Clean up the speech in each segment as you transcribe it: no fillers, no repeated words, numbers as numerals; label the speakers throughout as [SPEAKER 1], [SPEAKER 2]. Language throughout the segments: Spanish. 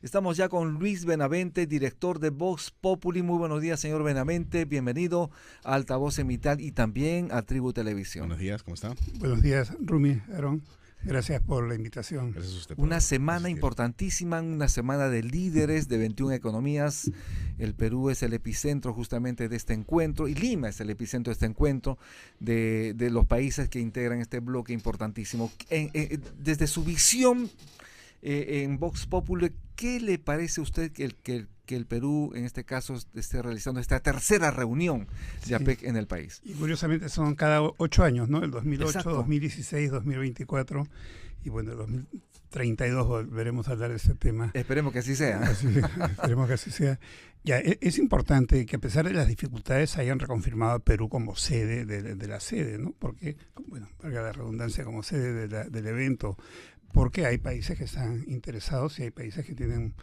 [SPEAKER 1] Estamos ya con Luis Benavente, director de Vox Populi. Muy buenos días, señor Benavente. Bienvenido a Altavoz Emital y también a Tribu Televisión.
[SPEAKER 2] Buenos días, ¿cómo está?
[SPEAKER 3] Buenos días, Rumi, Aarón. Gracias por la invitación.
[SPEAKER 2] Gracias a usted.
[SPEAKER 1] Una semana importantísima, una semana de líderes de 21 economías. El Perú es el epicentro justamente de este encuentro y Lima es el epicentro de este encuentro de los países que integran este bloque importantísimo. Desde su visión en Vox Populi, ¿qué le parece a usted que el Perú en este caso esté realizando esta tercera reunión de APEC en el país?
[SPEAKER 3] Y curiosamente son cada 8 años, ¿no? El 2008,
[SPEAKER 1] Exacto.
[SPEAKER 3] 2016, 2024 y bueno, el 2032 volveremos a hablar de este tema.
[SPEAKER 1] Esperemos que así sea.
[SPEAKER 3] Esperemos que así sea. Ya, es importante que a pesar de las dificultades hayan reconfirmado a Perú como sede de la sede, ¿no? Porque, bueno, valga la redundancia, como sede del evento, porque hay países que están interesados y hay países que tienen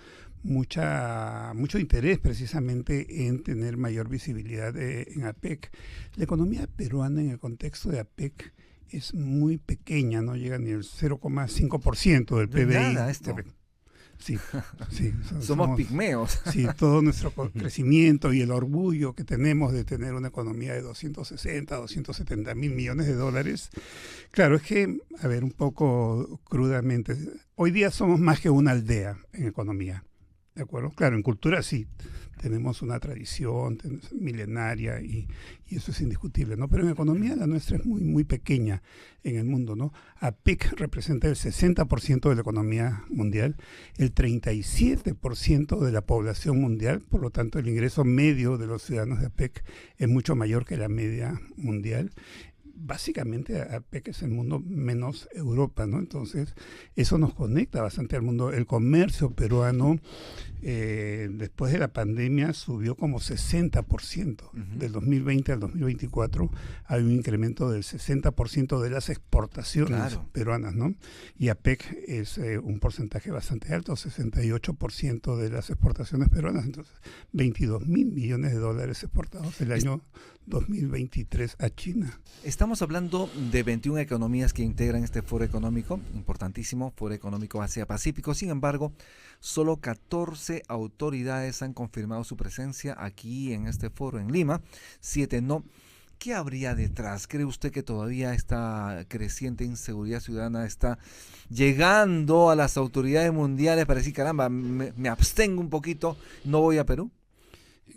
[SPEAKER 3] mucho interés precisamente en tener mayor visibilidad en APEC. La economía peruana en el contexto de APEC es muy pequeña, no llega ni al 0,5% del PBI.
[SPEAKER 1] Nada, esto.
[SPEAKER 3] Sí.
[SPEAKER 1] Somos pigmeos.
[SPEAKER 3] Sí, todo nuestro crecimiento y el orgullo que tenemos de tener una economía de 260, 270 mil millones de dólares. Claro, es que, a ver, un poco crudamente, hoy día somos más que una aldea en economía, ¿de acuerdo? Claro, en cultura sí, tenemos una tradición milenaria y eso es indiscutible, ¿no? Pero en economía la nuestra es muy pequeña en el mundo, ¿no? APEC representa el 60% de la economía mundial, el 37% de la población mundial, por lo tanto el ingreso medio de los ciudadanos de APEC es mucho mayor que la media mundial. Básicamente APEC es el mundo menos Europa, ¿no? Entonces eso nos conecta bastante al mundo. El comercio peruano después de la pandemia subió como 60%. Del 2020 al 2024 hay un incremento del 60% de las exportaciones peruanas, ¿no? Y APEC es un porcentaje bastante alto, 68% de las exportaciones peruanas. Entonces 22 mil millones de dólares exportados el año 2023 a China.
[SPEAKER 1] Estamos hablando de 21 economías que integran este foro económico, importantísimo, Foro Económico Asia-Pacífico. Sin embargo, solo 14 autoridades han confirmado su presencia aquí en este foro en Lima, 7 no. ¿Qué habría detrás? ¿Cree usted que todavía esta creciente inseguridad ciudadana está llegando a las autoridades mundiales para decir, caramba, me abstengo un poquito, no voy a Perú?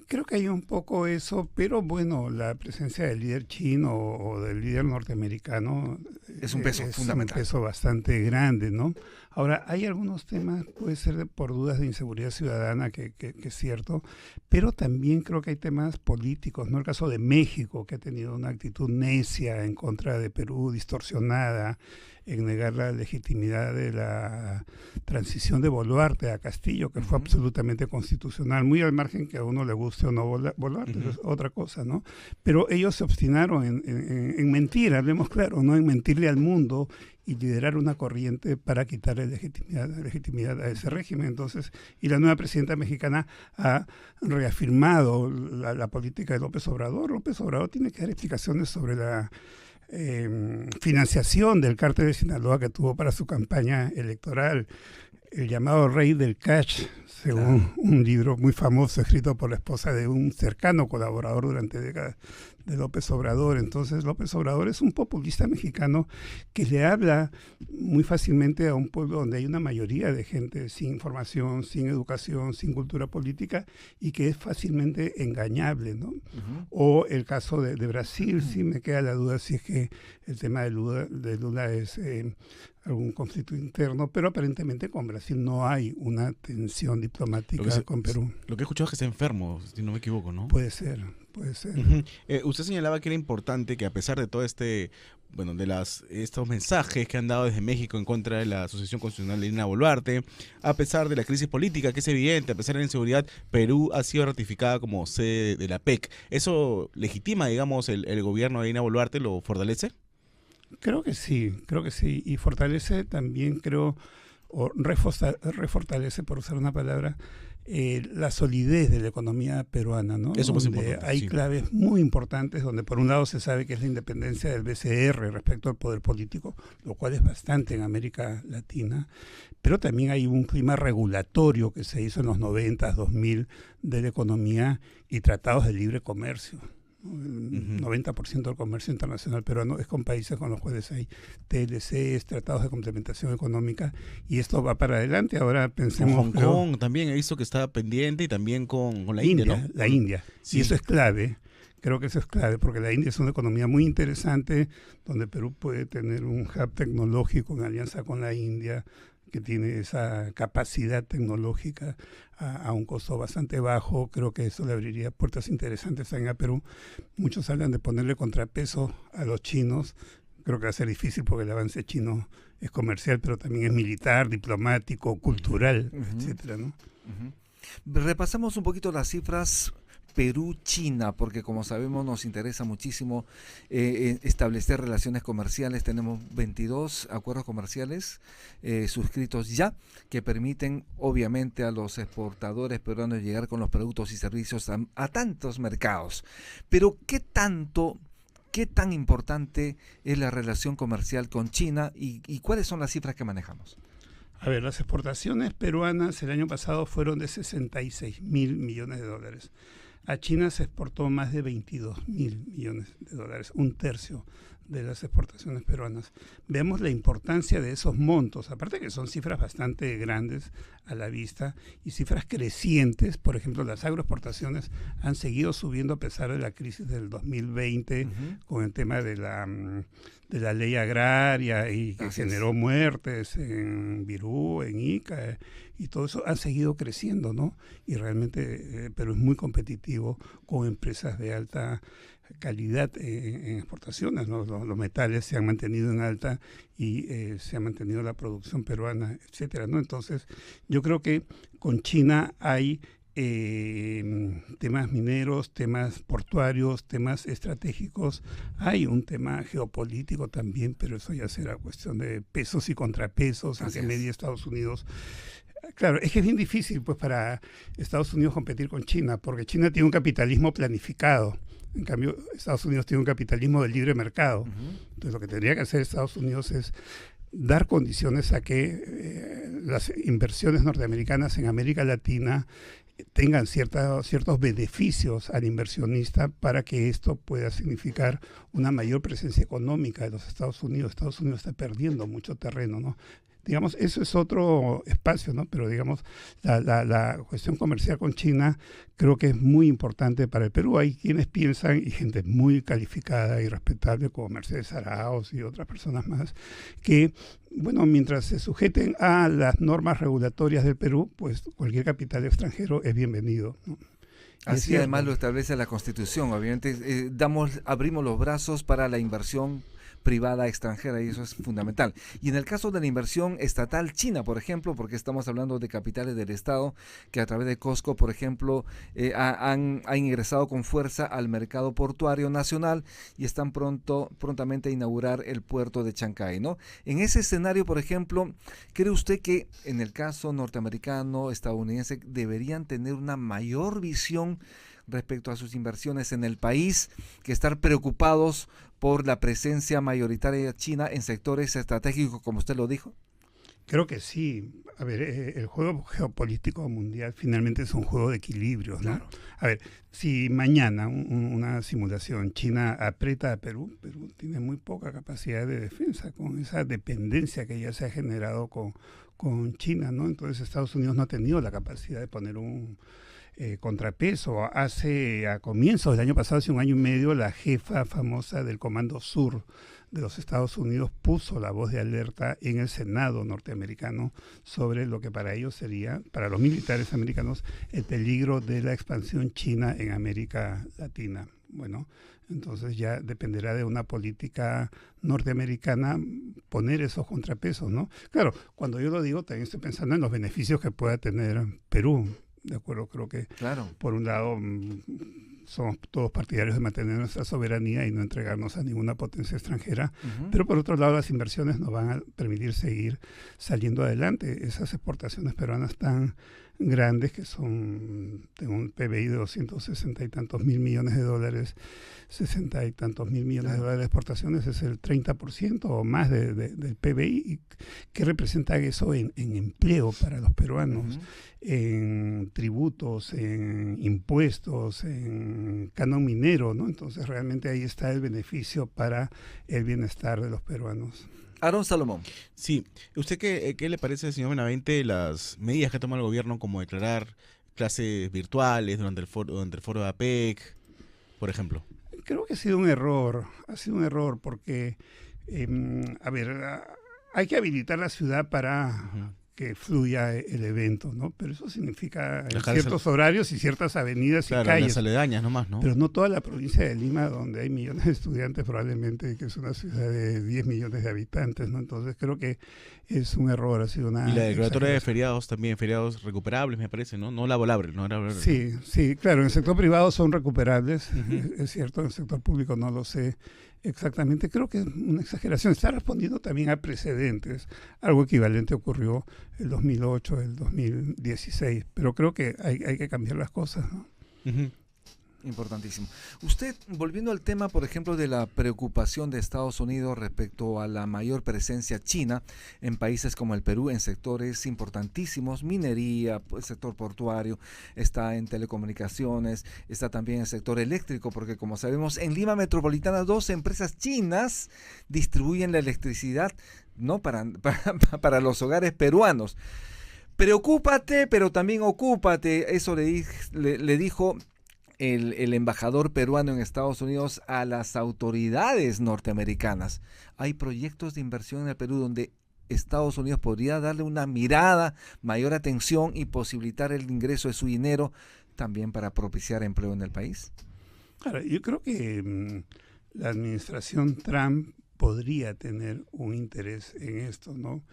[SPEAKER 3] Creo que hay un poco eso, pero bueno, la presencia del líder chino o del líder norteamericano
[SPEAKER 1] es un peso fundamental.
[SPEAKER 3] Es un peso bastante grande, ¿no? Ahora, hay algunos temas, puede ser por dudas de inseguridad ciudadana, que es cierto, pero también creo que hay temas políticos, ¿no? El caso de México, que ha tenido una actitud necia en contra de Perú, distorsionada, en negar la legitimidad de la transición de Boluarte a Castillo, que fue absolutamente constitucional, muy al margen que a uno le guste o no Boluarte, es otra cosa, ¿no? Pero ellos se obstinaron en mentir, hablemos claro, ¿no? En mentirle al mundo y liderar una corriente para quitarle legitimidad a ese régimen. Entonces, y la nueva presidenta mexicana ha reafirmado la política de López Obrador. López Obrador tiene que dar explicaciones sobre la financiación del cártel de Sinaloa que tuvo para su campaña electoral, el llamado rey del cash, según un libro muy famoso escrito por la esposa de un cercano colaborador durante décadas de López Obrador. Entonces López Obrador es un populista mexicano que le habla muy fácilmente a un pueblo donde hay una mayoría de gente sin información, sin educación, sin cultura política y que es fácilmente engañable, ¿no? O el caso de Brasil, sí me queda la duda si es que el tema de Lula es algún conflicto interno, pero aparentemente con Brasil no hay una tensión diplomática con Perú.
[SPEAKER 2] Lo que he escuchado es que está enfermo, si no me equivoco, ¿no?
[SPEAKER 3] Puede ser.
[SPEAKER 2] Usted señalaba que era importante que a pesar de todo estos mensajes que han dado desde México en contra de la Asociación Constitucional de Dina Boluarte, a pesar de la crisis política que es evidente, a pesar de la inseguridad, Perú ha sido ratificada como sede de la APEC. ¿Eso legitima, digamos, el gobierno de Dina Boluarte? ¿Lo fortalece?
[SPEAKER 3] Creo que sí, y fortalece también, creo, o refortalece, por usar una palabra, la solidez de la economía peruana, ¿no?
[SPEAKER 2] Eso es
[SPEAKER 3] donde
[SPEAKER 2] importante,
[SPEAKER 3] hay
[SPEAKER 2] sí.
[SPEAKER 3] claves muy importantes, donde por un lado se sabe que es la independencia del BCR respecto al poder político, lo cual es bastante en América Latina, pero también hay un clima regulatorio que se hizo en los 90, 2000 de la economía y tratados de libre comercio. El 90% del comercio internacional peruano es con países con los cuales hay TLCs, tratados de complementación económica, y esto va para adelante. Ahora
[SPEAKER 2] Con
[SPEAKER 3] pensemos...
[SPEAKER 2] Hong Kong también he visto que está pendiente y también con la India, ¿no?
[SPEAKER 3] La India.
[SPEAKER 2] Sí.
[SPEAKER 3] Y eso es clave. Creo que eso es clave porque la India es una economía muy interesante donde Perú puede tener un hub tecnológico en alianza con la India, que tiene esa capacidad tecnológica a un costo bastante bajo. Creo que eso le abriría puertas interesantes también a Perú. Muchos hablan de ponerle contrapeso a los chinos. Creo que va a ser difícil porque el avance chino es comercial, pero también es militar, diplomático, cultural, etcétera, ¿no?
[SPEAKER 1] Repasamos un poquito las cifras Perú-China, porque como sabemos nos interesa muchísimo establecer relaciones comerciales. Tenemos 22 acuerdos comerciales suscritos ya, que permiten obviamente a los exportadores peruanos llegar con los productos y servicios a tantos mercados. Pero ¿qué tan importante es la relación comercial con China y cuáles son las cifras que manejamos?
[SPEAKER 3] A ver, las exportaciones peruanas el año pasado fueron de 66.000 millones de dólares. A China se exportó más de 22.000 millones de dólares, un tercio de las exportaciones peruanas. Vemos la importancia de esos montos, aparte que son cifras bastante grandes a la vista y cifras crecientes. Por ejemplo, las agroexportaciones han seguido subiendo a pesar de la crisis del 2020 con el tema de la ley agraria y que generó muertes en Virú, en Ica, y todo eso ha seguido creciendo, ¿no? Y realmente Perú es muy competitivo con empresas de alta calidad en exportaciones, ¿no? Los metales se han mantenido en alta y se ha mantenido la producción peruana, etcétera, ¿no? Entonces, yo creo que con China hay temas mineros, temas portuarios, temas estratégicos. Hay un tema geopolítico también, pero eso ya será cuestión de pesos y contrapesos, en que medie Estados Unidos. Claro, es que es bien difícil pues para Estados Unidos competir con China, porque China tiene un capitalismo planificado. En cambio, Estados Unidos tiene un capitalismo del libre mercado. Entonces, lo que tendría que hacer Estados Unidos es dar condiciones a que las inversiones norteamericanas en América Latina tengan ciertos beneficios al inversionista para que esto pueda significar una mayor presencia económica de los Estados Unidos. Estados Unidos está perdiendo mucho terreno, ¿no? Digamos, eso es otro espacio, ¿no? Pero digamos, la cuestión comercial con China creo que es muy importante para el Perú. Hay quienes piensan, y gente muy calificada y respetable como Mercedes Arauz y otras personas más, que, bueno, mientras se sujeten a las normas regulatorias del Perú, pues cualquier capital extranjero es bienvenido, ¿no?
[SPEAKER 1] Así además lo establece la Constitución. Obviamente abrimos los brazos para la inversión privada extranjera y eso es fundamental. Y en el caso de la inversión estatal china, por ejemplo, porque estamos hablando de capitales del Estado que a través de Costco, por ejemplo, han ingresado con fuerza al mercado portuario nacional y están prontamente a inaugurar el puerto de Chancay, ¿no? En ese escenario, por ejemplo, ¿cree usted que en el caso norteamericano, estadounidense, deberían tener una mayor visión respecto a sus inversiones en el país, que estar preocupados por la presencia mayoritaria china en sectores estratégicos, como usted lo dijo?
[SPEAKER 3] Creo que sí. A ver, el juego geopolítico mundial finalmente es un juego de equilibrios, ¿no? Claro. A ver, si mañana una simulación, China aprieta a Perú, Perú tiene muy poca capacidad de defensa con esa dependencia que ya se ha generado con China, ¿no? Entonces Estados Unidos no ha tenido la capacidad de poner un contrapeso. A comienzos del año pasado, hace un año y medio, la jefa famosa del Comando Sur de los Estados Unidos puso la voz de alerta en el Senado norteamericano sobre lo que para ellos sería, para los militares americanos, el peligro de la expansión china en América Latina. Bueno, entonces ya dependerá de una política norteamericana poner esos contrapesos, ¿no? Claro, cuando yo lo digo, también estoy pensando en los beneficios que pueda tener Perú. De acuerdo, creo que por un lado somos todos partidarios de mantener nuestra soberanía y no entregarnos a ninguna potencia extranjera, pero por otro lado las inversiones nos van a permitir seguir saliendo adelante. Esas exportaciones peruanas tan grandes que son, tengo un PBI de 260 y tantos mil millones de dólares, 60 y tantos mil millones de dólares de exportaciones, es el 30% o más del PBI. ¿Y qué representa eso en empleo para los peruanos? En tributos, en impuestos, en canon minero, ¿no? Entonces realmente ahí está el beneficio para el bienestar de los peruanos.
[SPEAKER 1] Aaron Salomón.
[SPEAKER 2] Sí, ¿usted qué le parece, señor Benavente, las medidas que ha tomado el gobierno como declarar clases virtuales durante el foro de APEC, por ejemplo?
[SPEAKER 3] Creo que ha sido un error porque, a ver, hay que habilitar la ciudad para que fluya el evento, ¿no? Pero eso significa ciertos horarios y ciertas avenidas y calles.
[SPEAKER 2] Las aledañas nomás, ¿no?
[SPEAKER 3] Pero no toda la provincia de Lima, donde hay millones de estudiantes probablemente, que es una ciudad de 10 millones de habitantes, ¿no? Entonces creo que es un error, ha sido una...
[SPEAKER 2] Y la declaratoria de feriados también, feriados recuperables, me parece, ¿no? No laborables, ¿no?
[SPEAKER 3] Sí, claro, en el sector privado son recuperables, es cierto, en el sector público no lo sé exactamente. Creo que es una exageración. Está respondiendo también a precedentes. Algo equivalente ocurrió el 2008, el 2016, pero creo que hay que cambiar las cosas, ¿no?
[SPEAKER 1] Importantísimo. Usted, volviendo al tema, por ejemplo, de la preocupación de Estados Unidos respecto a la mayor presencia china en países como el Perú, en sectores importantísimos, minería, el sector portuario, está en telecomunicaciones, está también en el sector eléctrico, porque como sabemos, en Lima Metropolitana 2 empresas chinas distribuyen la electricidad, ¿no? para los hogares peruanos. Preocúpate, pero también ocúpate, eso le dijo el embajador peruano en Estados Unidos a las autoridades norteamericanas. Hay proyectos de inversión en el Perú donde Estados Unidos podría darle una mirada, mayor atención y posibilitar el ingreso de su dinero también para propiciar empleo en el país.
[SPEAKER 3] Claro, yo creo que la administración Trump podría tener un interés en esto, ¿no?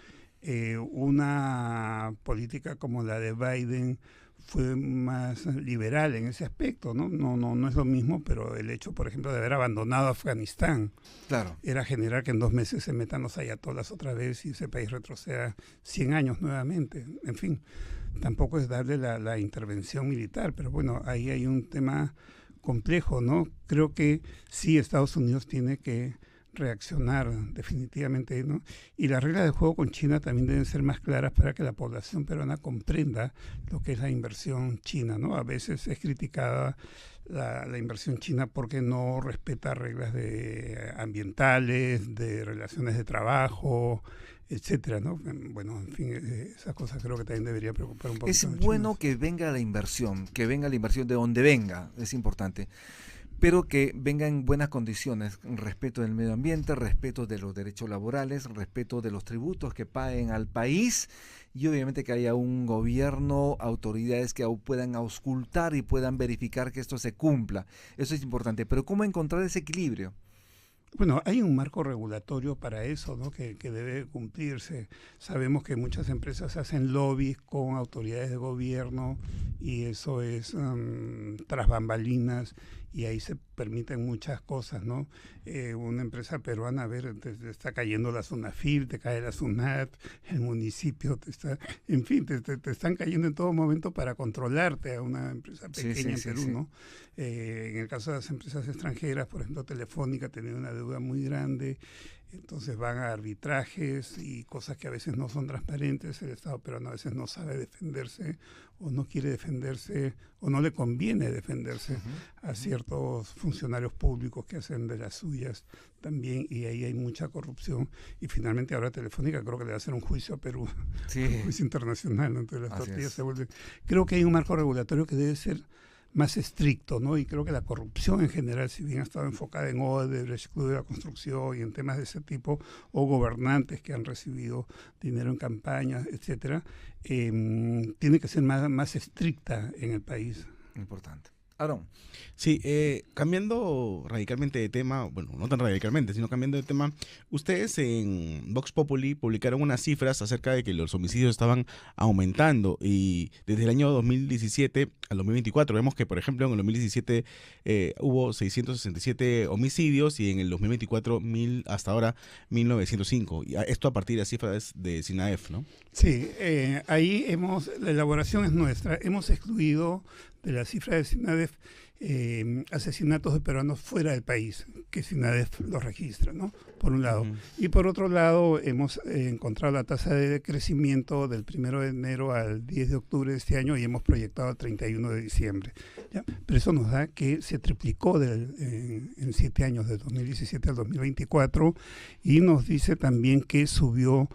[SPEAKER 3] Una política como la de Biden fue más liberal en ese aspecto, ¿no? No es lo mismo, pero el hecho, por ejemplo, de haber abandonado Afganistán,
[SPEAKER 1] claro,
[SPEAKER 3] era generar que en 2 meses se metan los ayatolás otra vez y ese país retroceda 100 años nuevamente. En fin, tampoco es darle la intervención militar, pero bueno, ahí hay un tema complejo, ¿no? Creo que sí, Estados Unidos tiene que reaccionar definitivamente, ¿no? Y las reglas de juego con China también deben ser más claras para que la población peruana comprenda lo que es la inversión china, ¿no? A veces es criticada la inversión china porque no respeta reglas ambientales, de relaciones de trabajo, etcétera, ¿no? Bueno, en fin, esas cosas creo que también debería preocupar un poco.
[SPEAKER 1] Es bueno que venga la inversión de donde venga, es importante, pero que venga en buenas condiciones, respeto del medio ambiente, respeto de los derechos laborales, respeto de los tributos que paguen al país y obviamente que haya un gobierno, autoridades que puedan auscultar y puedan verificar que esto se cumpla. Eso es importante, pero ¿cómo encontrar ese equilibrio?
[SPEAKER 3] Bueno, hay un marco regulatorio para eso, ¿no? que debe cumplirse. Sabemos que muchas empresas hacen lobbies con autoridades de gobierno y eso es tras bambalinas y ahí se permiten muchas cosas, ¿no? Una empresa peruana, a ver, te está cayendo la SUNAFIL, te cae la SUNAT, el municipio, en fin, te están cayendo en todo momento para controlarte a una empresa pequeña en Perú, ¿no? En el caso de las empresas extranjeras, por ejemplo, Telefónica tenía una deuda muy grande, entonces van a arbitrajes y cosas que a veces no son transparentes. El Estado peruano a veces no sabe defenderse o no quiere defenderse o no le conviene defenderse a ciertos funcionarios públicos que hacen de las suyas también, y ahí hay mucha corrupción. Y finalmente ahora Telefónica creo que le va a hacer un juicio a Perú, un juicio internacional, ¿no? Entonces las tortillas se vuelven... Creo que hay un marco regulatorio que debe ser más estricto, ¿no? Y creo que la corrupción en general, si bien ha estado enfocada en Odebrecht, Club de la Construcción y en temas de ese tipo, o gobernantes que han recibido dinero en campañas, etcétera, tiene que ser más estricta en el país.
[SPEAKER 1] Importante. Aaron.
[SPEAKER 2] Sí, cambiando radicalmente de tema, bueno, no tan radicalmente, sino cambiando de tema, ustedes en Vox Populi publicaron unas cifras acerca de que los homicidios estaban aumentando y desde el año 2017 al 2024 vemos que, por ejemplo, en el 2017 hubo 667 homicidios y en el 2024 hasta ahora 1905. Y esto a partir de cifras de SINAEF, ¿no?
[SPEAKER 3] Sí, ahí la elaboración es nuestra. Hemos excluido de la cifra de SINADEF asesinatos de peruanos fuera del país, que SINADEF los registra, ¿no? Por un lado. Y por otro lado, hemos encontrado la tasa de crecimiento del 1 de enero al 10 de octubre de este año y hemos proyectado al 31 de diciembre. ¿Ya? Pero eso nos da que se triplicó en 7 años, de 2017 al 2024, y nos dice también que subió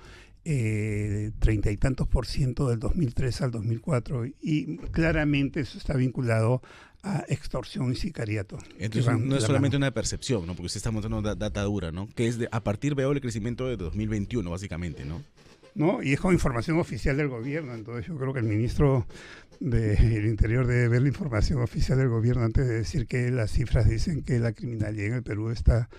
[SPEAKER 3] 30 y tantos % del 2003 al 2004, y claramente eso está vinculado a extorsión y sicariato.
[SPEAKER 2] Entonces no es solamente una percepción, ¿no? Porque usted está mostrando data dura, ¿no? Que es a partir, veo, el crecimiento de 2021, básicamente, ¿no?
[SPEAKER 3] ¿No? Y es con información oficial del gobierno. Entonces yo creo que el ministro del Interior debe ver la información oficial del gobierno antes de decir que las cifras dicen que la criminalidad en el Perú está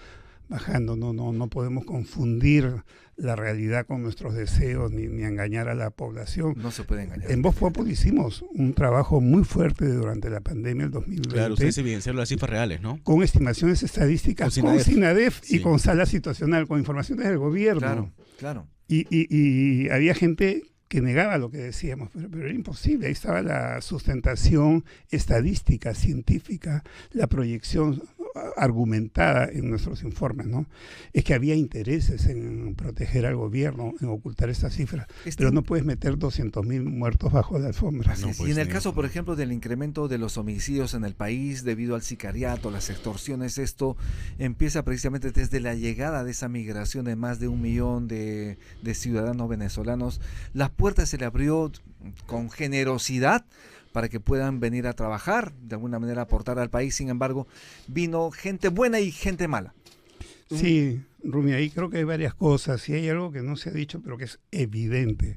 [SPEAKER 3] bajando. No podemos confundir la realidad con nuestros deseos ni engañar a la población.
[SPEAKER 1] No se puede engañar.
[SPEAKER 3] En Vox Populi hicimos un trabajo muy fuerte durante la pandemia del 2020.
[SPEAKER 2] Claro, ustedes evidenciaron las cifras reales, ¿no?
[SPEAKER 3] Con estimaciones estadísticas, con SINADEF sí. Y con sala situacional, con informaciones del gobierno.
[SPEAKER 1] Claro, claro.
[SPEAKER 3] Y había gente que negaba lo que decíamos, pero era imposible. Ahí estaba la sustentación estadística, científica, la proyección argumentada en nuestros informes, ¿no? Es que había intereses en proteger al gobierno, en ocultar estas cifras, pero no puedes meter 200.000 muertos bajo la alfombra.
[SPEAKER 1] No, y en el caso, por ejemplo, del incremento de los homicidios en el país debido al sicariato, las extorsiones, esto empieza precisamente desde la llegada de esa migración de más de 1 millón de ciudadanos venezolanos. Las puertas se le abrió con generosidad para que puedan venir a trabajar, de alguna manera aportar al país. Sin embargo, vino gente buena y gente mala.
[SPEAKER 3] Sí, Rumi, ahí creo que hay varias cosas. Y hay algo que no se ha dicho, pero que es evidente.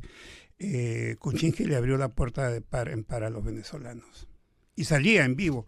[SPEAKER 3] Kuczynski le abrió la puerta de par en par a los venezolanos. Y salía en vivo.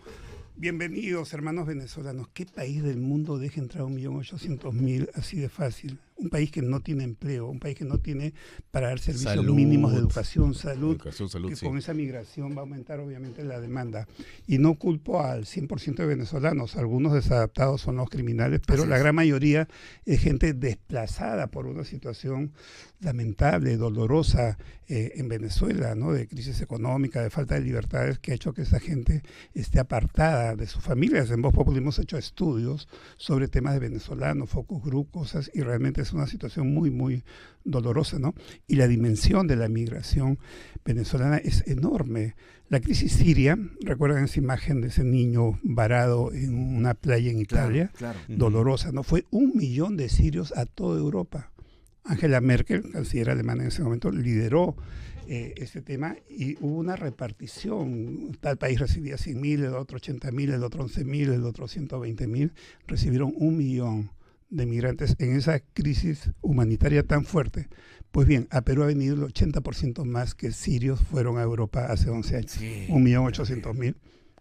[SPEAKER 3] Bienvenidos, hermanos venezolanos. ¿Qué país del mundo deja entrar 1.800.000 así de fácil? Un país que no tiene empleo, un país que no tiene para dar servicios mínimos de educación, salud, que sí. Con esa migración va a aumentar obviamente la demanda. Y no culpo al 100% de venezolanos, algunos desadaptados son los criminales, pero la gran mayoría es gente desplazada por una situación lamentable, dolorosa en Venezuela, ¿no? De crisis económica, de falta de libertades, que ha hecho que esa gente esté apartada de sus familias. En Vox Populi hemos hecho estudios sobre temas de venezolanos, focus group, cosas, y realmente es una situación muy, muy dolorosa, ¿no? Y la dimensión de la migración venezolana es enorme. La crisis siria, recuerdan esa imagen de ese niño varado en una playa en Italia,
[SPEAKER 1] claro.
[SPEAKER 3] Dolorosa, ¿no? Fue 1 millón de sirios a toda Europa. Angela Merkel, canciller alemana en ese momento, lideró este tema y hubo una repartición. Tal país recibía 100.000, el otro 80.000, el otro 11.000, el otro 120.000. Recibieron 1 millón de migrantes en esa crisis humanitaria tan fuerte. Pues bien, a Perú ha venido el 80% más que sirios fueron a Europa hace 11 años. Sí. 1.800.000,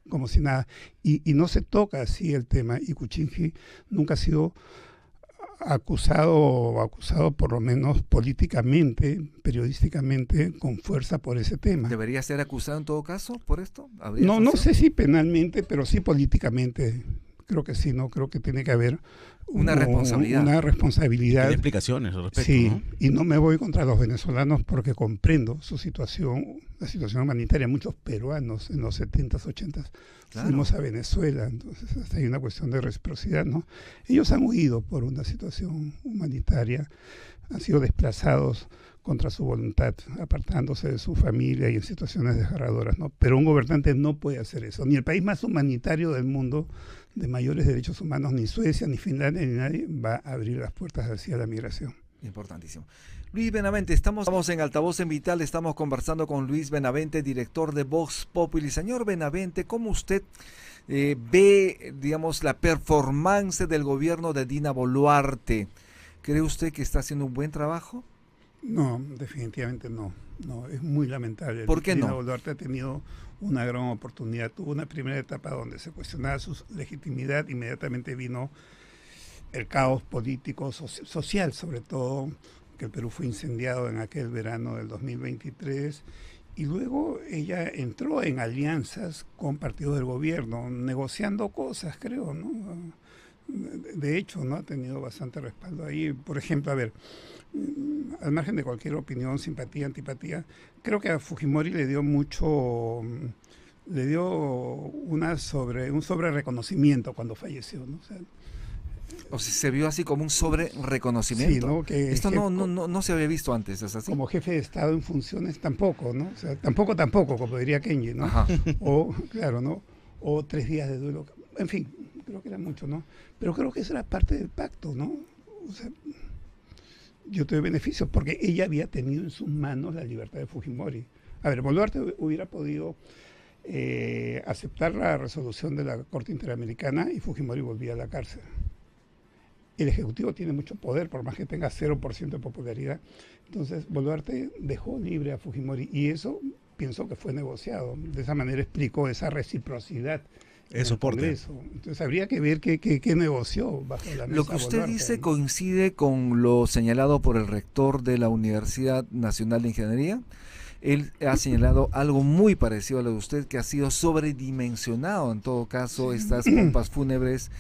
[SPEAKER 3] como si nada. Y no se toca así el tema. Y Kuczynski nunca ha sido acusado por lo menos políticamente, periodísticamente, con fuerza por ese tema.
[SPEAKER 1] ¿Debería ser acusado en todo caso por esto?
[SPEAKER 3] No sé si penalmente, pero sí políticamente. Creo que sí, ¿no? Creo que tiene que haber
[SPEAKER 1] una responsabilidad.
[SPEAKER 3] Una responsabilidad.
[SPEAKER 2] Tiene explicaciones al respecto,
[SPEAKER 3] sí,
[SPEAKER 2] ¿no?
[SPEAKER 3] Y no me voy contra los venezolanos porque comprendo su situación, la situación humanitaria. Muchos peruanos en los 70s, 80s fuimos a Venezuela, entonces hasta hay una cuestión de reciprocidad, ¿no? Ellos han huido por una situación humanitaria, han sido desplazados contra su voluntad, apartándose de su familia y en situaciones desgarradoras, ¿no? Pero un gobernante no puede hacer eso. Ni el país más humanitario del mundo, de mayores derechos humanos, ni Suecia, ni Finlandia, ni nadie va a abrir las puertas hacia la migración.
[SPEAKER 1] Importantísimo. Luis Benavente, estamos en Altavoz en Vital, estamos conversando con Luis Benavente, director de Vox Populi. Señor Benavente, ¿cómo usted ve, digamos, la performance del gobierno de Dina Boluarte? ¿Cree usted que está haciendo un buen trabajo?
[SPEAKER 3] No, definitivamente no. no, es muy lamentable.
[SPEAKER 1] ¿Por qué
[SPEAKER 3] Dina
[SPEAKER 1] no?
[SPEAKER 3] Boluarte ha tenido una gran oportunidad. Tuvo una primera etapa donde se cuestionaba su legitimidad, inmediatamente vino el caos político, social sobre todo, que el Perú fue incendiado en aquel verano del 2023, y luego ella entró en alianzas con partidos del gobierno, negociando cosas, creo, ¿no? De hecho, ¿no? Ha tenido bastante respaldo ahí. Por ejemplo, a ver, al margen de cualquier opinión, simpatía, antipatía, creo que a Fujimori le dio un sobre reconocimiento cuando falleció, ¿no?
[SPEAKER 1] O sea, se vio así como un sobre reconocimiento.
[SPEAKER 3] Sí, ¿no? Que
[SPEAKER 1] Esto no se había visto antes, ¿es así?
[SPEAKER 3] Como jefe de Estado en funciones tampoco, ¿no? O sea, tampoco, como diría Kenji, ¿no?
[SPEAKER 1] Ajá.
[SPEAKER 3] O, claro, ¿no? O 3 días de duelo. En fin, creo que era mucho, ¿no? Pero creo que eso era parte del pacto, ¿no? O sea, yo tuve beneficios porque ella había tenido en sus manos la libertad de Fujimori. A ver, Boluarte hubiera podido aceptar la resolución de la Corte Interamericana y Fujimori volvía a la cárcel. El Ejecutivo tiene mucho poder, por más que tenga 0% de popularidad. Entonces, Boluarte dejó libre a Fujimori y eso pienso que fue negociado. De esa manera explicó esa reciprocidad en el
[SPEAKER 2] soporte.
[SPEAKER 3] Congreso. Entonces, habría que ver qué negoció bajo la mesa.
[SPEAKER 1] Lo que usted
[SPEAKER 3] Boluarte,
[SPEAKER 1] dice
[SPEAKER 3] ¿no?
[SPEAKER 1] coincide con lo señalado por el rector de la Universidad Nacional de Ingeniería. Él ha señalado algo muy parecido a lo de usted, que ha sido sobredimensionado, en todo caso, estas pompas fúnebres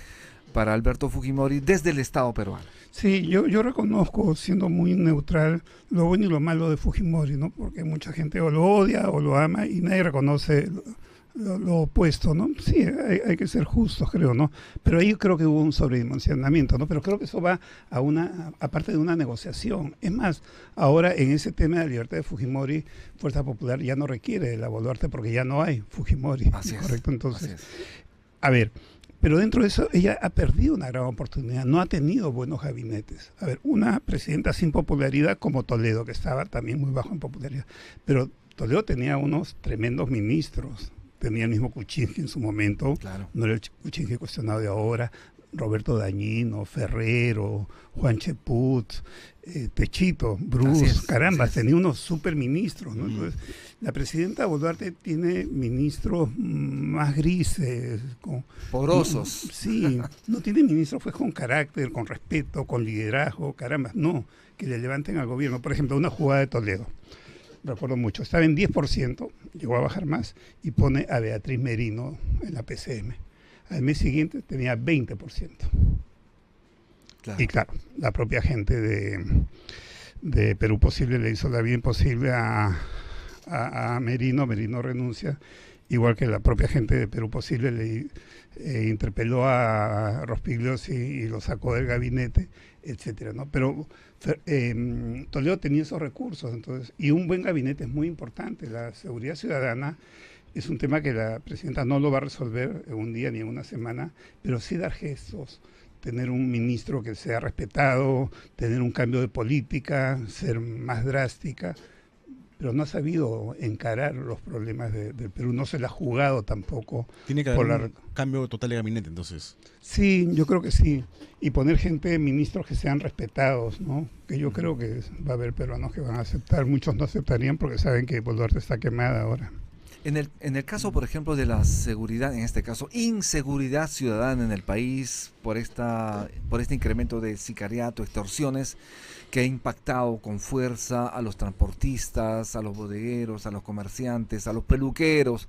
[SPEAKER 1] para Alberto Fujimori desde el Estado peruano.
[SPEAKER 3] Sí, yo reconozco, siendo muy neutral, lo bueno y lo malo de Fujimori, ¿no? Porque mucha gente o lo odia o lo ama y nadie reconoce lo opuesto, ¿no? Sí, hay que ser justos, creo, ¿no? Pero ahí creo que hubo un sobredimensionamiento, ¿no? Pero creo que eso va aparte de una negociación. Es más, ahora en ese tema de la libertad de Fujimori, Fuerza Popular ya no requiere de la Boluarte porque ya no hay Fujimori,
[SPEAKER 1] Así es,
[SPEAKER 3] ¿correcto? Entonces,
[SPEAKER 1] así es.
[SPEAKER 3] a ver, pero dentro de eso ella ha perdido una gran oportunidad, no ha tenido buenos gabinetes. A ver, una presidenta sin popularidad como Toledo, que estaba también muy bajo en popularidad, pero Toledo tenía unos tremendos ministros, tenía el mismo Kuczynski en su momento,
[SPEAKER 1] Claro.
[SPEAKER 3] no era el Kuczynski cuestionado de ahora, Roberto Dañino, Ferrero, Juan Cheput, Techito, Bruce, caramba, tenía unos superministros, ¿no? Entonces, la presidenta Boluarte tiene ministros más grises,
[SPEAKER 1] Porosos.
[SPEAKER 3] Sí, no tiene ministros pues con carácter, con respeto, con liderazgo, caramba, no, que le levanten al gobierno. Por ejemplo, una jugada de Toledo, recuerdo mucho, estaba en 10%, llegó a bajar más y pone a Beatriz Merino en la PCM. Al mes siguiente tenía 20%.
[SPEAKER 1] Claro.
[SPEAKER 3] Y claro, la propia gente de Perú Posible le hizo la vida imposible a Merino. Merino renuncia, igual que la propia gente de Perú Posible le interpeló a Rospigliosi y lo sacó del gabinete, etcétera, ¿no? Pero Toledo tenía esos recursos, entonces, y un buen gabinete es muy importante. La seguridad ciudadana es un tema que la presidenta no lo va a resolver en un día ni en una semana, pero sí dar gestos, tener un ministro que sea respetado, tener un cambio de política, ser más drástica, pero no ha sabido encarar los problemas del Perú, no se la ha jugado tampoco.
[SPEAKER 2] Tiene que haber un cambio total de gabinete, entonces.
[SPEAKER 3] Sí, yo creo que sí, y poner gente, ministros que sean respetados, ¿no? Que yo creo que va a haber peruanos que van a aceptar, muchos no aceptarían porque saben que Boluarte está quemada ahora.
[SPEAKER 1] En el caso, por ejemplo, de la seguridad, en este caso, inseguridad ciudadana en el país por este incremento de sicariato, extorsiones, que ha impactado con fuerza a los transportistas, a los bodegueros, a los comerciantes, a los peluqueros,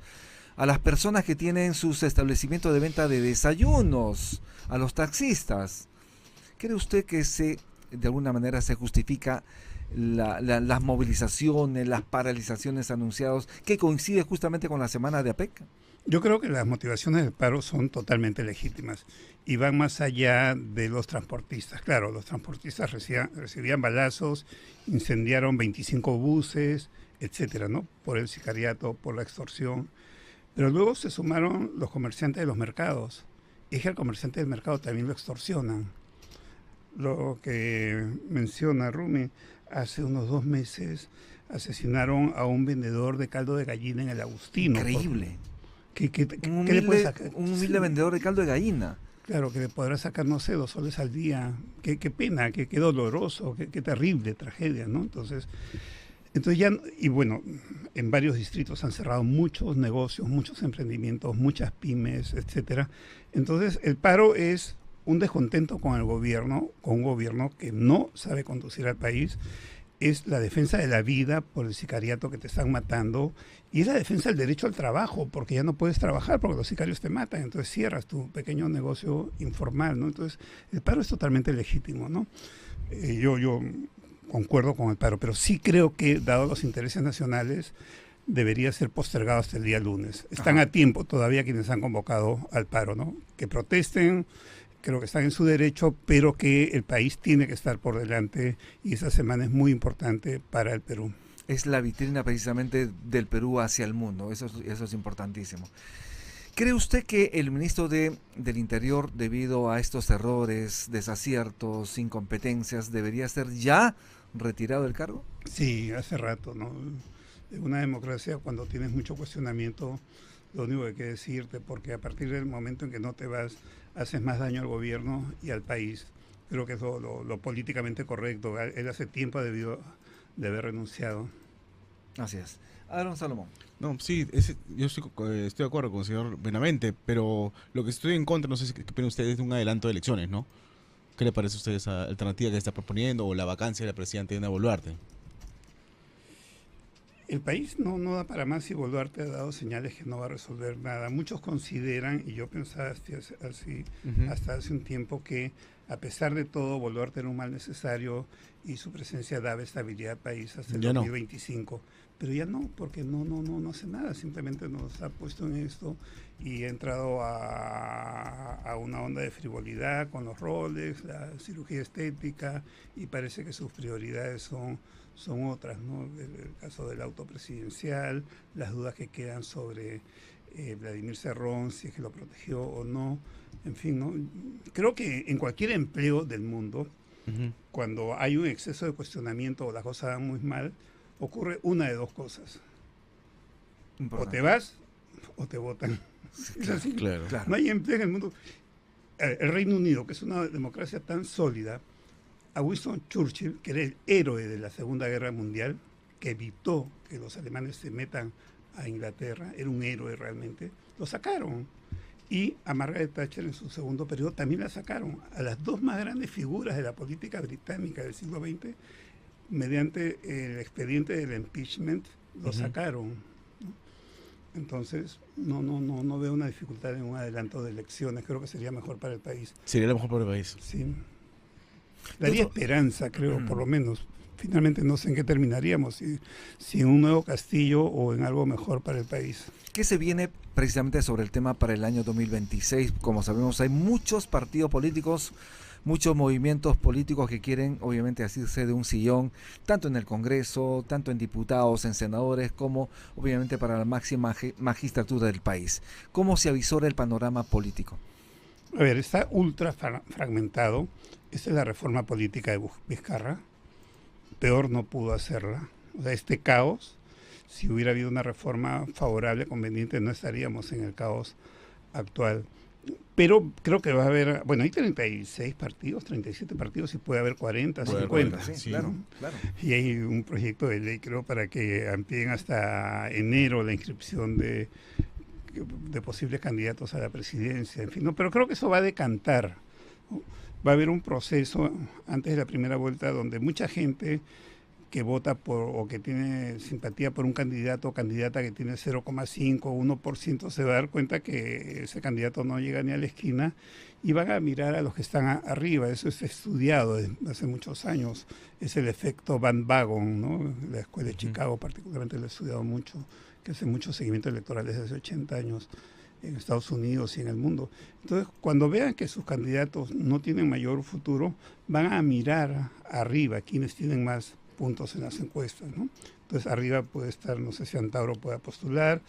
[SPEAKER 1] a las personas que tienen sus establecimientos de venta de desayunos, a los taxistas. ¿Cree usted que de alguna manera se justifica las movilizaciones, las paralizaciones anunciadas, que coincide justamente con la semana de APEC?
[SPEAKER 3] Yo creo que las motivaciones del paro son totalmente legítimas y van más allá de los transportistas. Claro, los transportistas recibían balazos, incendiaron 25 buses, etcétera, ¿no? Por el sicariato, por la extorsión. Pero luego se sumaron los comerciantes de los mercados. Y que al comerciante del mercado también lo extorsionan. Lo que menciona Rumi, hace unos 2 meses asesinaron a un vendedor de caldo de gallina en el Agustino.
[SPEAKER 1] Increíble.
[SPEAKER 3] ¿Qué le puede sacar?
[SPEAKER 1] Un humilde vendedor de caldo de gallina.
[SPEAKER 3] Claro, que le podrá sacar, no sé, 2 soles al día. Qué pena, qué doloroso, qué terrible tragedia, ¿no? Entonces, Entonces ya, y bueno, en varios distritos han cerrado muchos negocios, muchos emprendimientos, muchas pymes, etcétera. Entonces el paro es un descontento con el gobierno, con un gobierno que no sabe conducir al país, es la defensa de la vida por el sicariato que te están matando y es la defensa del derecho al trabajo, porque ya no puedes trabajar porque los sicarios te matan, entonces cierras tu pequeño negocio informal, ¿no? Entonces el paro es totalmente legítimo, ¿no? Yo concuerdo con el paro, pero sí creo que, dado los intereses nacionales, debería ser postergado hasta el día lunes. Están a tiempo todavía quienes han convocado al paro, ¿no? Que protesten, creo que están en su derecho, pero que el país tiene que estar por delante y esa semana es muy importante para el Perú.
[SPEAKER 1] Es la vitrina precisamente del Perú hacia el mundo, eso es importantísimo. ¿Cree usted que el ministro del Interior, debido a estos errores, desaciertos, incompetencias, debería ser ya retirado del cargo?
[SPEAKER 3] Sí, hace rato, ¿no? En una democracia, cuando tienes mucho cuestionamiento, lo único que hay que decirte, porque a partir del momento en que no te vas, haces más daño al gobierno y al país. Creo que es lo políticamente correcto. Él hace tiempo debió de haber renunciado.
[SPEAKER 1] Así es. Aaron Salomón.
[SPEAKER 2] No, sí, yo estoy de acuerdo con el señor Benavente, pero lo que estoy en contra, no sé qué opinan ustedes de un adelanto de elecciones, ¿no? ¿Qué le parece a ustedes esa alternativa que está proponiendo o la vacancia de la presidenta Dina Boluarte?
[SPEAKER 3] El país no da para más y Boluarte ha dado señales que no va a resolver nada. Muchos consideran, y yo pensaba así hasta hace un tiempo, que a pesar de todo Boluarte era un mal necesario y su presencia daba estabilidad al país hasta el 2025. Pero ya no, porque no hace nada, simplemente nos ha puesto en esto y ha entrado a una onda de frivolidad con los roles, la cirugía estética, y parece que sus prioridades son otras, ¿no? El caso del auto presidencial, las dudas que quedan sobre Vladimir Cerrón, si es que lo protegió o no, en fin, ¿no? Creo que en cualquier empleo del mundo, cuando hay un exceso de cuestionamiento o las cosas van muy mal, ocurre una de dos cosas. O te vas o te votan. Sí, es así. Claro. No hay empleo en el mundo. El Reino Unido, que es una democracia tan sólida, a Winston Churchill, que era el héroe de la Segunda Guerra Mundial, que evitó que los alemanes se metan a Inglaterra, era un héroe realmente, lo sacaron. Y a Margaret Thatcher en su segundo periodo también la sacaron. A las dos más grandes figuras de la política británica del siglo XX, mediante el expediente del impeachment, lo sacaron, ¿no? Entonces, no veo una dificultad en un adelanto de elecciones. Creo que sería mejor para el país.
[SPEAKER 2] Sería lo mejor para el país.
[SPEAKER 3] Sí. Daría esperanza, creo, por lo menos. Finalmente no sé en qué terminaríamos, si en un nuevo Castillo o en algo mejor para el país.
[SPEAKER 1] ¿Qué se viene precisamente sobre el tema para el año 2026? Como sabemos, hay muchos partidos políticos, muchos movimientos políticos que quieren, obviamente, asirse de un sillón, tanto en el Congreso, tanto en diputados, en senadores, como, obviamente, para la máxima magistratura del país. ¿Cómo se avisora el panorama político?
[SPEAKER 3] A ver, está ultra fragmentado. Esta es la reforma política de Vizcarra. Peor no pudo hacerla. O sea, este caos, si hubiera habido una reforma favorable, conveniente, no estaríamos en el caos actual. Pero creo que va a haber, bueno, hay 36 partidos, 37 partidos y puede haber 40, 50.
[SPEAKER 1] Sí, claro.
[SPEAKER 3] Y hay un proyecto de ley, creo, para que amplíen hasta enero la inscripción de posibles candidatos a la presidencia, en fin, no, pero creo que eso va a decantar, ¿no? Va a haber un proceso antes de la primera vuelta donde mucha gente que vota por o que tiene simpatía por un candidato o candidata que tiene 0,5 o 1% se va a dar cuenta que ese candidato no llega ni a la esquina y van a mirar a los que están arriba. Eso es estudiado desde hace muchos años. Es el efecto Van Wagon, ¿no? La escuela de Chicago particularmente lo he estudiado mucho, que hace mucho seguimiento electoral desde hace 80 años en Estados Unidos y en el mundo. Entonces, cuando vean que sus candidatos no tienen mayor futuro, van a mirar arriba quienes tienen más puntos en las encuestas, ¿no? Entonces, arriba puede estar, no sé si Antauro pueda postular,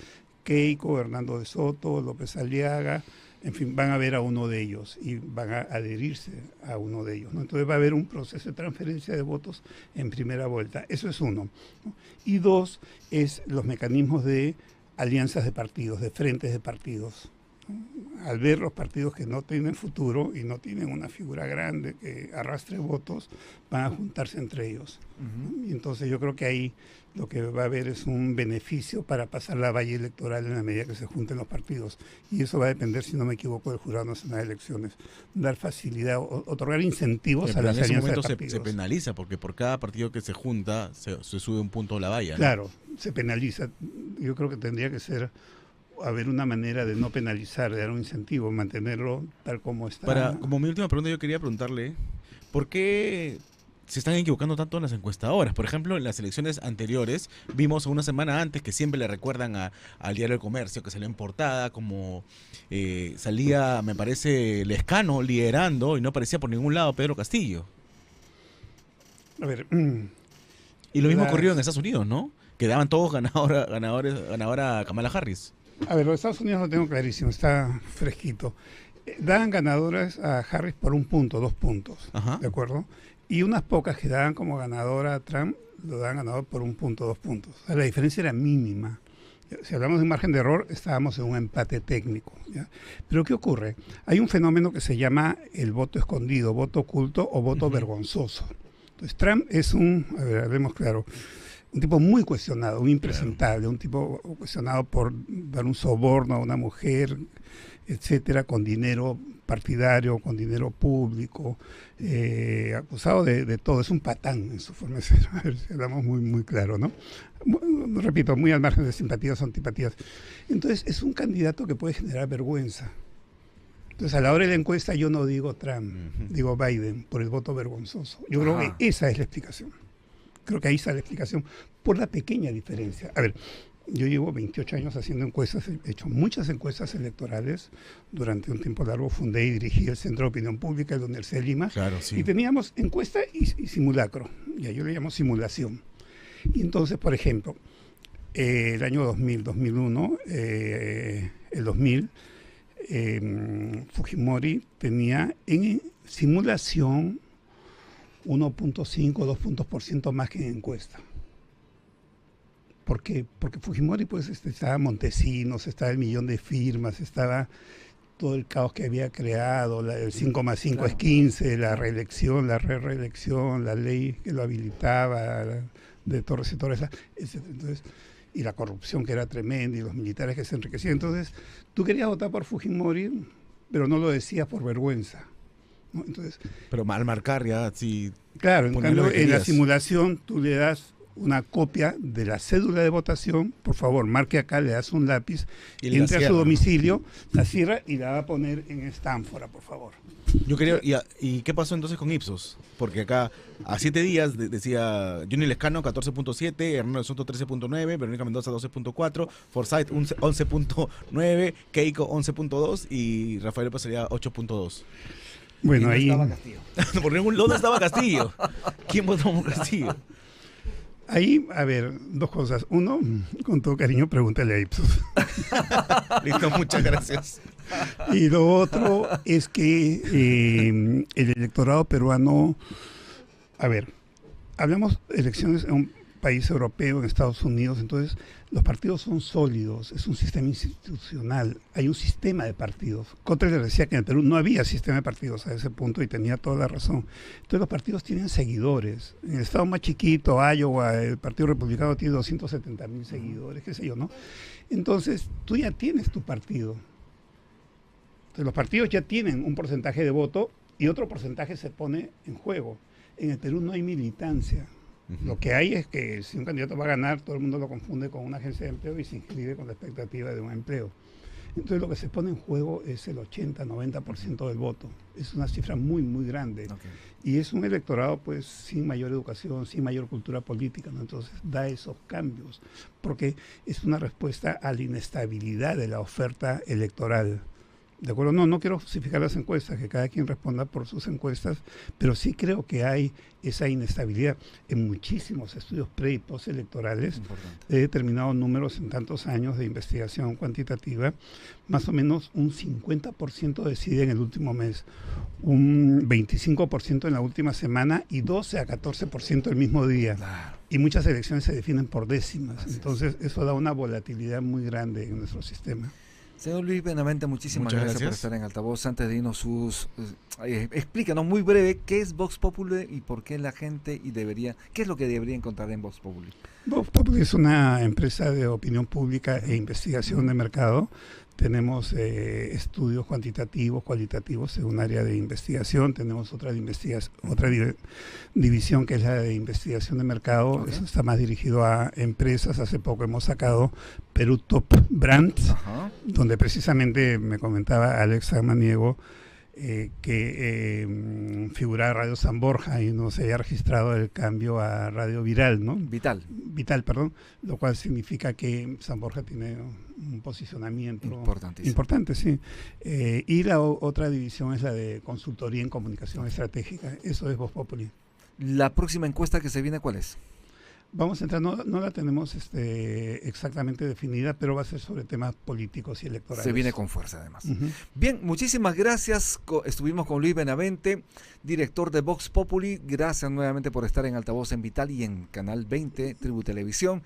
[SPEAKER 3] Keiko, Hernando de Soto, López Aliaga, en fin, van a ver a uno de ellos y van a adherirse a uno de ellos, ¿no? Entonces va a haber un proceso de transferencia de votos en primera vuelta. Eso es uno, ¿no? Y dos, es los mecanismos de alianzas de partidos, de frentes de partidos, ¿no? Al ver los partidos que no tienen futuro y no tienen una figura grande que arrastre votos, van a juntarse entre ellos. ¿No? Y entonces yo creo que ahí lo que va a haber es un beneficio para pasar la valla electoral en la medida que se junten los partidos. Y eso va a depender, si no me equivoco, del Jurado Nacional de Elecciones. Dar facilidad, otorgar incentivos a las alianzas de partidos.
[SPEAKER 2] En ese momento se penaliza, porque por cada partido que se junta se sube un punto la valla, ¿no?
[SPEAKER 3] Claro, se penaliza. Yo creo que tendría que haber una manera de no penalizar, de dar un incentivo, mantenerlo tal como está.
[SPEAKER 2] Como mi última pregunta, yo quería preguntarle, ¿por qué se están equivocando tanto las encuestadoras? Por ejemplo, en las elecciones anteriores, vimos una semana antes que siempre le recuerdan al Diario del Comercio, que salió en portada, como salía, me parece, Lescano liderando y no aparecía por ningún lado Pedro Castillo.
[SPEAKER 3] A ver.
[SPEAKER 2] Y lo mismo ocurrió en Estados Unidos, ¿no? Quedaban todos ganadora Kamala Harris.
[SPEAKER 3] A ver, los Estados Unidos lo tengo clarísimo, está fresquito. Daban ganadoras a Harris por 1 punto, 2 puntos,
[SPEAKER 2] Ajá.
[SPEAKER 3] ¿de acuerdo? Y unas pocas que daban como ganadora a Trump, lo daban ganador por 1 punto, 2 puntos. O sea, la diferencia era mínima. Si hablamos de un margen de error, estábamos en un empate técnico, ¿ya? Pero ¿qué ocurre? Hay un fenómeno que se llama el voto escondido, voto oculto o voto vergonzoso. Entonces, Trump es a ver, hablemos claro, un tipo muy cuestionado, muy impresentable, un tipo cuestionado por dar un soborno a una mujer, etcétera, con dinero partidario, con dinero público, acusado de todo. Es un patán en su forma de ser, a ver si hablamos muy claro, ¿no? Repito, muy al margen de simpatías o antipatías. Entonces, es un candidato que puede generar vergüenza. Entonces, a la hora de la encuesta yo no digo Trump, digo Biden, por el voto vergonzoso. Yo creo que esa es la explicación. Creo que ahí está la explicación, por la pequeña diferencia. A ver, yo llevo 28 años haciendo encuestas, he hecho muchas encuestas electorales. Durante un tiempo largo fundé y dirigí el Centro de Opinión Pública de la Universidad de Lima.
[SPEAKER 2] Claro, sí.
[SPEAKER 3] Y teníamos encuesta y simulacro. Ya yo le llamo simulación. Y entonces, por ejemplo, el año 2000, 2001, el 2000, Fujimori tenía en simulación 1.5, 2 puntos por ciento más que en encuesta. ¿Por qué? Porque Fujimori, pues, estaba Montesinos, estaba el 1.000.000 de firmas, estaba todo el caos que había creado, el 5+5 es 15, la reelección, la reelección, la ley que lo habilitaba, de Torres y Torres, etc. Entonces, y la corrupción que era tremenda, y los militares que se enriquecían. Entonces, tú querías votar por Fujimori, pero no lo decías por vergüenza, ¿no? Entonces,
[SPEAKER 2] pero al marcar ya, sí.
[SPEAKER 3] Claro, en cambio, en la simulación tú le das una copia de la cédula de votación, por favor, marque acá, le das un lápiz, y entra a su domicilio, la cierra y la va a poner en esta ánfora, por favor.
[SPEAKER 2] Yo quería, ¿y qué pasó entonces con Ipsos? Porque acá a 7 días decía Johnny Lescano 14.7, Hernando Soto 13.9, Verónica Mendoza 12.4, Forsyth 11.9, Keiko 11.2 y Rafael López sería 8.2.
[SPEAKER 3] Bueno, ahí
[SPEAKER 1] estaba Castillo.
[SPEAKER 2] Por ningún lado estaba Castillo. ¿Quién votó por Castillo?
[SPEAKER 3] Ahí, a ver, 2 cosas. Uno, con todo cariño, pregúntale a Ipsos.
[SPEAKER 2] Listo, muchas gracias.
[SPEAKER 3] Y lo otro es que el electorado peruano, a ver, hablamos de elecciones en un país europeo, en Estados Unidos, entonces los partidos son sólidos, es un sistema institucional, hay un sistema de partidos. Kotler decía que en el Perú no había sistema de partidos a ese punto y tenía toda la razón. Entonces los partidos tienen seguidores. En el estado más chiquito, Iowa, el Partido Republicano tiene 270,000 seguidores, qué sé yo, ¿no? Entonces tú ya tienes tu partido. Entonces los partidos ya tienen un porcentaje de voto y otro porcentaje se pone en juego. En el Perú no hay militancia. Lo que hay es que si un candidato va a ganar, todo el mundo lo confunde con una agencia de empleo y se inscribe con la expectativa de un empleo. Entonces lo que se pone en juego es el 80-90% del voto. Es una cifra muy grande. Okay. Y es un electorado pues sin mayor educación, sin mayor cultura política, ¿no? Entonces da esos cambios, porque es una respuesta a la inestabilidad de la oferta electoral. ¿De acuerdo? No quiero justificar las encuestas, que cada quien responda por sus encuestas, pero sí creo que hay esa inestabilidad en muchísimos estudios pre- y postelectorales. He determinado números en tantos años de investigación cuantitativa, más o menos un 50% decide en el último mes, un 25% en la última semana y 12 a 14% el mismo día. Claro. Y muchas elecciones se definen por décimas. Entonces eso da una volatilidad muy grande en nuestro sistema.
[SPEAKER 1] Señor Luis Benavente, muchísimas
[SPEAKER 2] Muchas
[SPEAKER 1] gracias por
[SPEAKER 2] gracias.
[SPEAKER 1] estar en Altavoz. Antes de irnos explícanos muy breve qué es Vox Populi y por qué la gente qué es lo que debería encontrar en Vox Populi.
[SPEAKER 3] Vox Populi es una empresa de opinión pública e investigación de mercado. Tenemos estudios cuantitativos, cualitativos en un área de investigación. Tenemos otra división que es la de investigación de mercado.
[SPEAKER 1] Okay.
[SPEAKER 3] Eso está más dirigido a empresas. Hace poco hemos sacado Perú Top Brands, donde precisamente me comentaba Alex Samaniego que figuraba Radio San Borja y no se había registrado el cambio a Radio Viral, ¿no? Vital, perdón, lo cual significa que San Borja tiene un posicionamiento importante, sí. Y la otra división es la de consultoría en comunicación estratégica. Eso es Vox Populi.
[SPEAKER 1] ¿La próxima encuesta que se viene cuál es?
[SPEAKER 3] Vamos a entrar, no la tenemos exactamente definida, pero va a ser sobre temas políticos y electorales.
[SPEAKER 1] Se viene con fuerza, además. Bien, muchísimas gracias. Estuvimos con Luis Benavente, director de Vox Populi. Gracias nuevamente por estar en Altavoz en Vital y en Canal 20, Tribu Televisión.